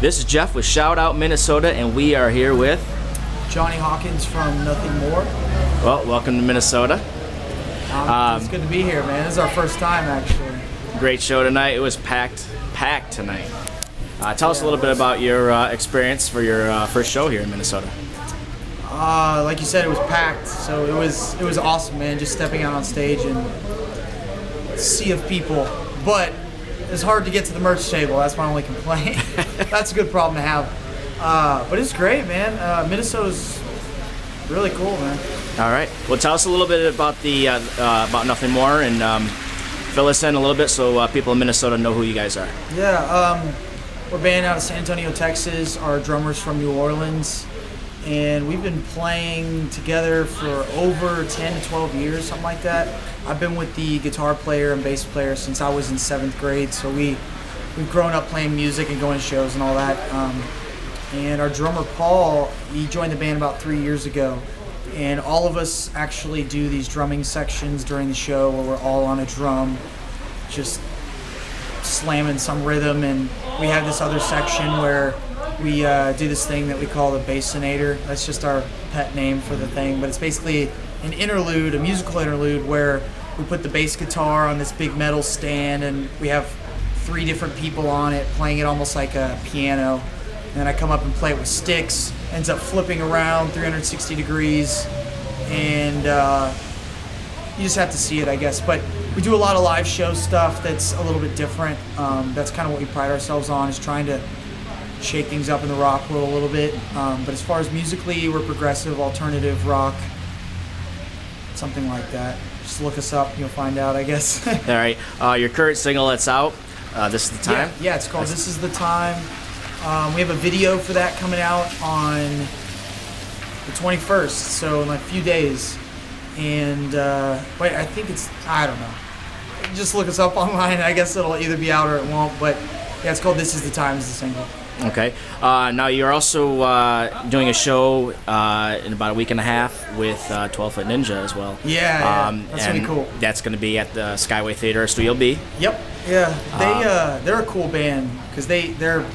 This is Jeff with Shout Out Minnesota, and we are here with Johnny Hawkins from Nothing More. Well, welcome to Minnesota. It's good to be here, man. This is our first time, actually. Great show tonight. It was packed tonight. Tell us a little bit about your experience for your first show here in Minnesota. Like you said, it was packed, so it was awesome, man. Just stepping out on stage and sea of people, but it's hard to get to the merch table. That's my only complaint. That's a good problem to have. But it's great, man. Minnesota's really cool, man. All right. Well, tell us a little bit about the about Nothing More, and fill us in a little bit so people in Minnesota know who you guys are. Yeah, we're a band out of San Antonio, Texas. Our drummer's from New Orleans, and we've been playing together for over 10 to 12 years, something like that. I've been with the guitar player and bass player since I was in 7th grade, so we've grown up playing music and going to shows and all that. And our drummer, Paul, he joined the band about 3 years ago. And all of us actually do these drumming sections during the show where we're all on a drum, just slamming some rhythm. And we have this other section where we do this thing that we call the Bassinator. That's just our pet name for the thing, but it's basically an interlude, a musical interlude, where we put the bass guitar on this big metal stand and we have 3 different people on it playing it almost like a piano. And then I come up and play it with sticks, ends up flipping around 360 degrees, and you just have to see it, I guess. But we do a lot of live show stuff that's a little bit different. That's kind of what we pride ourselves on, is trying to shake things up in the rock world a little bit. But as far as musically, we're progressive, alternative rock, something like that. Just look us up, you'll find out, I guess. All right. Your current single that's out, This Is the Time? Yeah, it's called This Is the Time. We have a video for that coming out on the 21st, so in like a few days. And wait, I think I don't know. Just look us up online. I guess it'll either be out or it won't. But yeah, it's called This Is the Time is the single. Okay. Now you're also doing a show in about a week and a half with 12 Foot Ninja as well. Yeah, that's really cool. That's going to be at the Skyway Theater, Studio B. Yep. Yeah, they're a cool band because they're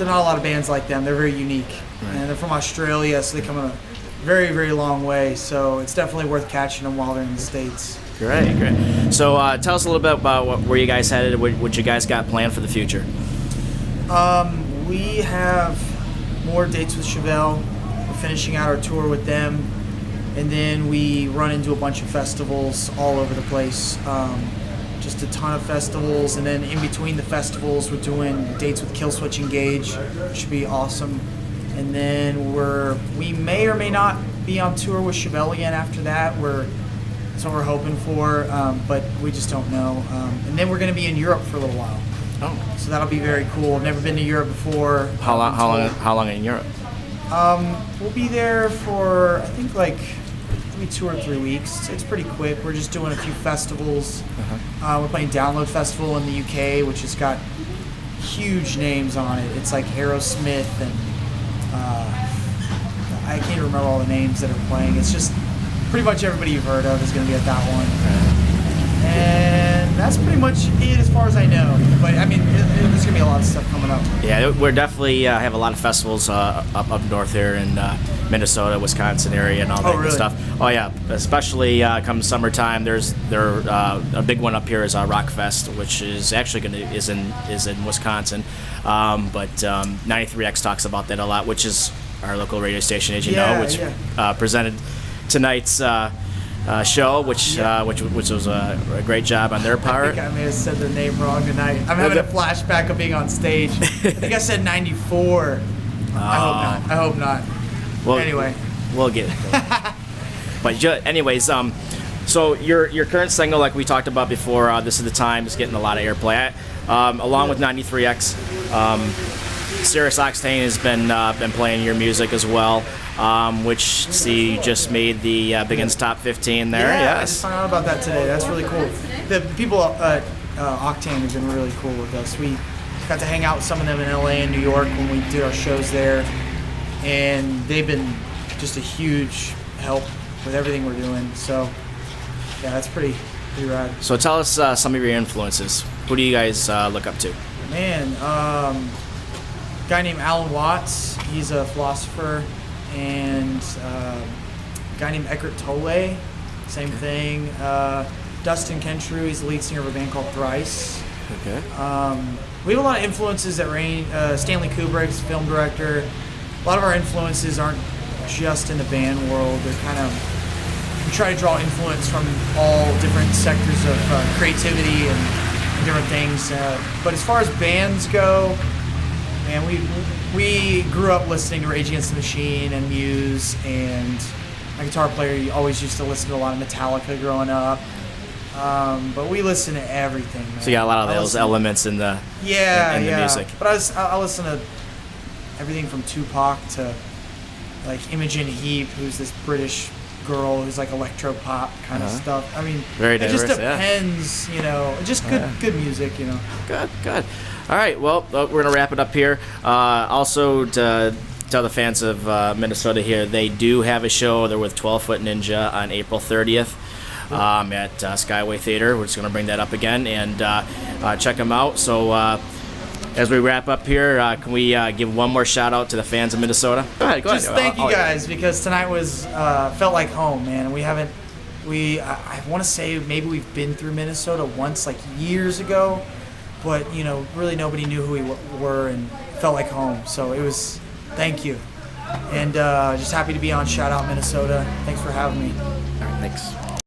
not a lot of bands like them. They're very unique, right. And they're from Australia, so they come a very, very long way. So it's definitely worth catching them while they're in the States. Great. So tell us a little bit about where you guys headed, what you guys got planned for the future. We have more dates with Chevelle. We're finishing out our tour with them, and then we run into a bunch of festivals all over the place. Just a ton of festivals, and then in between the festivals we're doing dates with Killswitch Engage, which should be awesome. And then we may or may not be on tour with Chevelle again after that. That's what we're hoping for, but we just don't know. And then we're going to be in Europe for a little while. Oh, so that'll be very cool. I've never been to Europe before. How long in Europe? We'll be there for I think like maybe 2 or 3 weeks. It's pretty quick. We're just doing a few festivals. We're playing Download Festival in the UK, which has got huge names on it. It's like Aerosmith and I can't remember all the names that are playing. It's just pretty much everybody you've heard of is going to be at that one. And that's pretty much it as far as I know. But I mean, there's going to be a lot of stuff coming up. Yeah, we're definitely have a lot of festivals up north here in Minnesota, Wisconsin area, and all that good stuff. Oh yeah, especially come summertime. There's a big one up here is Rockfest, which is actually is in Wisconsin. But 93X talks about that a lot, which is our local radio station, as you know, which presented tonight's show, which was a great job on their part. I think I may have said their name wrong tonight. I'm having a flashback of being on stage. I think I said 94. I hope not. Well, anyway, we'll get it. But anyways, so your current single, like we talked about before, This Is the Time, is getting a lot of airplay. Along with 93X, Sirius Octane has been playing your music as well, which you just made the Begins Top 15 there. Yeah, yes. I just found out about that today. That's really cool. The people at Octane have been really cool with us. We got to hang out with some of them in LA and New York when we did our shows there, and they've been just a huge help with everything we're doing. So yeah, that's pretty rad. So tell us some of your influences. Who do you guys look up to? Man, guy named Alan Watts. He's a philosopher, and a guy named Eckhart Tolle. Same thing. Dustin Kentrew. He's the lead singer of a band called Thrice. Okay. We have a lot of influences that range. Stanley Kubrick's film director. A lot of our influences aren't just in the band world. They're kind of, we try to draw influence from all different sectors of creativity and different things. But as far as bands go, man, we grew up listening to Rage Against the Machine and Muse, and my guitar player always used to listen to a lot of Metallica growing up. But we listen to everything, man. So you got a lot of those elements in the in the music. But I listen to everything from Tupac to like Imogen Heap, who's this British girl who's like electro pop kind of stuff. I mean, very it diverse, just depends, you know. Just good music, you know. Good. All right, well, we're gonna wrap it up here. Also, to tell the fans of Minnesota here, they do have a show. They're with 12 Foot Ninja on April 30th. At Skyway Theater. We're just going to bring that up again and check them out. So as we wrap up here, can we give one more shout out to the fans of Minnesota? Go ahead. Just thank you guys, because tonight was felt like home, man. I want to say maybe we've been through Minnesota once, like years ago, but you know, really nobody knew who we were and felt like home. So it was, thank you. And just happy to be on Shout Out Minnesota. Thanks for having me. All right, thanks.